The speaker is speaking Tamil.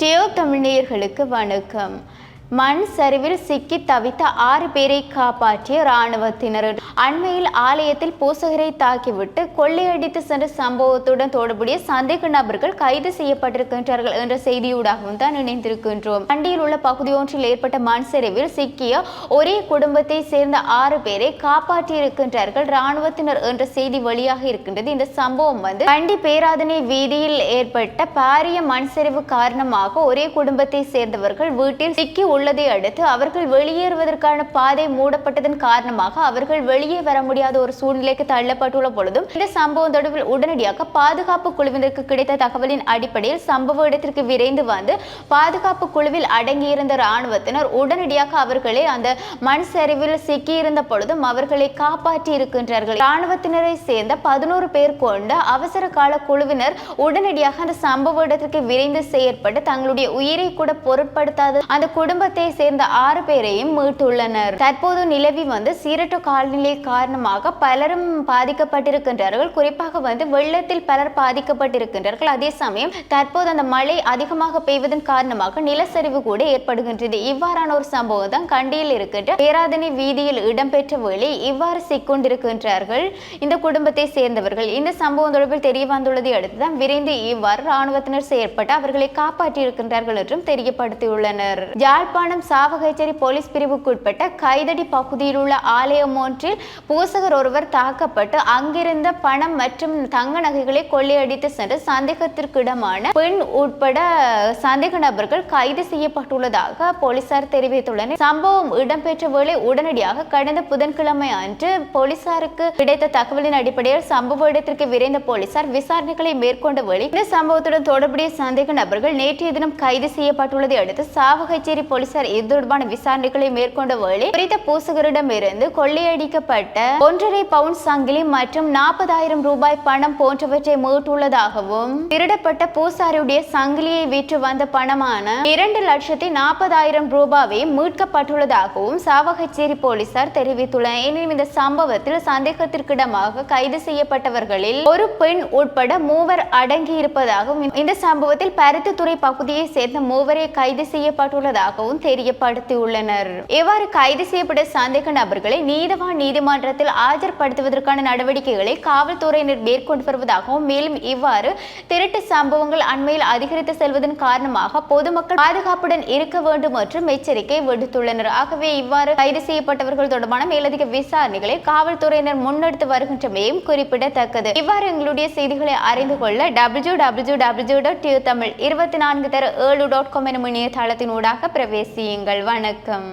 டியூப் தமிழ் நேயர்களுக்கு வணக்கம். மண் சரிவில் சிக்கி தவித்த 6 பேரை காப்பாற்றிய இராணுவத்தினர். அண்மையில் ஆலயத்தில் பூசகரை தாக்கிவிட்டு கொள்ளையடித்து சென்ற சம்பவத்துடன் தொடர்புடைய சந்தேக நபர்கள் கைது செய்யப்பட்டிருக்கின்றார்கள் என்ற செய்தியூடாகவும் தான் இணைந்திருக்கின்றோம். கண்டியில் உள்ள பகுதி ஒன்றில் ஏற்பட்ட மண் சரிவில் சிக்கிய ஒரே குடும்பத்தை சேர்ந்த 6 பேரை காப்பாற்றியிருக்கின்றார்கள் இராணுவத்தினர் என்ற செய்தி வெளியாக இருக்கின்றது. இந்த சம்பவம் கண்டி பேராதனை வீதியில் ஏற்பட்ட பாரிய மண் சரிவு காரணமாக ஒரே குடும்பத்தை சேர்ந்தவர்கள் வீட்டில் சிக்கி உள்ளதை அடுத்து அவர்கள் வெளியேறுவதற்கான பாதை மூடப்பட்டதன் காரணமாக அவர்கள் வெளியே வர முடியாத ஒரு சூழ்நிலைக்கு தள்ளப்பட்டுள்ள பொழுதும் இந்த சம்பவம் தொடர்பில் உடனடியாக பாதுகாப்பு குழுவினருக்கு கிடைத்த தகவலின் அடிப்படையில் சம்பவ இடத்திற்கு விரைந்து வந்து பாதுகாப்பு குழுவில் அடங்கியிருந்த இராணுவத்தினர் உடனடியாக அவர்களை அந்த மண் சரிவில் சிக்கியிருந்த பொழுதும் அவர்களை காப்பாற்றி இருக்கின்றார்கள். இராணுவத்தினரை சேர்ந்த 11 பேர் கொண்ட அவசர கால குழுவினர் உடனடியாக அந்த சம்பவ இடத்திற்கு விரைந்து செயற்பட்டு தங்களுடைய உயிரை கூட பொருட்படுத்தாத அந்த குடும்பத்தை சேர்ந்த 6 பேரையும் மீட்டுள்ளனர். தற்போது நிலவி சீரற்ற காலநிலை காரணமாக பலரும் பாதிக்கப்பட்டிருக்கின்றார்கள். குறிப்பாக வெள்ளத்தில் பலர் பாதிக்கப்பட்டிருக்கின்றார்கள். அதே சமயம் தற்போது அந்த மழை அதிகமாக பெய்வதன் காரணமாக நிலச்சரிவு கூட ஏற்படுகின்றது. இவ்வாறான ஒரு சம்பவம் தான் கண்டியில் இருக்கின்ற பேராதனை வீதியில் இடம்பெற்ற வேளை இவ்வாறு சிக்கொண்டிருக்கின்றார்கள் இந்த குடும்பத்தை சேர்ந்தவர்கள். இந்த சம்பவம் தொடர்பில் தெரிய வந்துள்ளதை அடுத்துதான் விரைந்து இவ்வாறு இராணுவத்தினர் செயற்பட்டு அவர்களை காப்பாற்றி இருக்கின்றார்கள் என்றும் தெரியப்படுத்தியுள்ளனர். யாழ்ப்பாணம் சாவகச்சேரி போலீஸ் பிரிவுக்குட்பட்ட கைதடி பகுதியில் உள்ள ஆலயம் ஒன்றில் பூசகர் ஒருவர் தாக்கப்பட்டு அங்கிருந்த பணம் மற்றும் தங்க நகைகளை கொள்ளையடித்து சென்று சந்தேகத்திற்கிடமான பெண் உட்பட சந்தேக நபர்கள் கைது செய்யப்பட்டுள்ளதாக போலீசார் தெரிவித்துள்ளனர். சம்பவம் இடம்பெற்ற வேளை உடனடியாக கடந்த புதன்கிழமை அன்று போலீசாருக்கு கிடைத்த தகவலின் அடிப்படையில் சம்பவ இடத்திற்கு விரைந்த போலீசார் விசாரணைகளை மேற்கொண்ட வேளை இந்த சம்பவத்துடன் தொடர்புடைய சந்தேக நபர்கள் நேற்றைய தினம் கைது செய்யப்பட்டுள்ளதை அடுத்து சாவகச்சேரி போலீசார் இது தொடர்பான விசாரணைகளை மேற்கொண்ட வேளை குறித்த பூசகரிடமிருந்து கொள்ளையடிக்கப்பட்ட 1.5 பவுண்ட் சங்கிலி மற்றும் 40,000 ரூபாய் பணம் போன்றவற்றை மீட்டுள்ளதாகவும் திருடப்பட்ட பூசாரியுடைய சங்கிலியை விற்று வந்த பணமான 2,40,000 ரூபாவை மீட்கப்பட்டுள்ளதாகவும் சாவகச்சேரி போலீசார் தெரிவித்துள்ளனர். எனினும் இந்த சம்பவத்தில் சந்தேகத்திற்கிடமாக கைது செய்யப்பட்டவர்களில் ஒரு பெண் உட்பட 3 அடங்கி இருப்பதாகவும் இந்த சம்பவத்தில் பருத்தித்துறை பகுதியை சேர்ந்த 3 கைது செய்யப்பட்டுள்ளதாகவும் தெரியப்படுத்தியுள்ளனர். இவ்வாறு கைது செய்யப்பட்ட சந்தேக நபர்களை நீதவான் நீதிமன்றத்தில் ஆஜர்படுத்துவதற்கான நடவடிக்கைகளை காவல்துறையினர் மேற்கொண்டு வருவதாகவும் மேலும் இவ்வாறு திருட்டு சம்பவங்கள் அண்மையில் அதிகரித்து செல்வதன் காரணமாக பொதுமக்கள் பாதுகாப்புடன் இருக்க வேண்டும் என்றும் எச்சரிக்கை விடுத்துள்ளனர். ஆகவே இவ்வாறு கைது செய்யப்பட்டவர்கள் தொடர்பான மேலதிக விசாரணைகளை காவல்துறையினர் முன்னெடுத்து வருகின்றமையும் குறிப்பிடத்தக்கது. இவ்வாறு எங்களுடைய செய்திகளை அறிந்து கொள்ள www.tamil24/7.com எனும் இணையதளத்தினூடாக பிரவேசியுங்கள். வணக்கம்.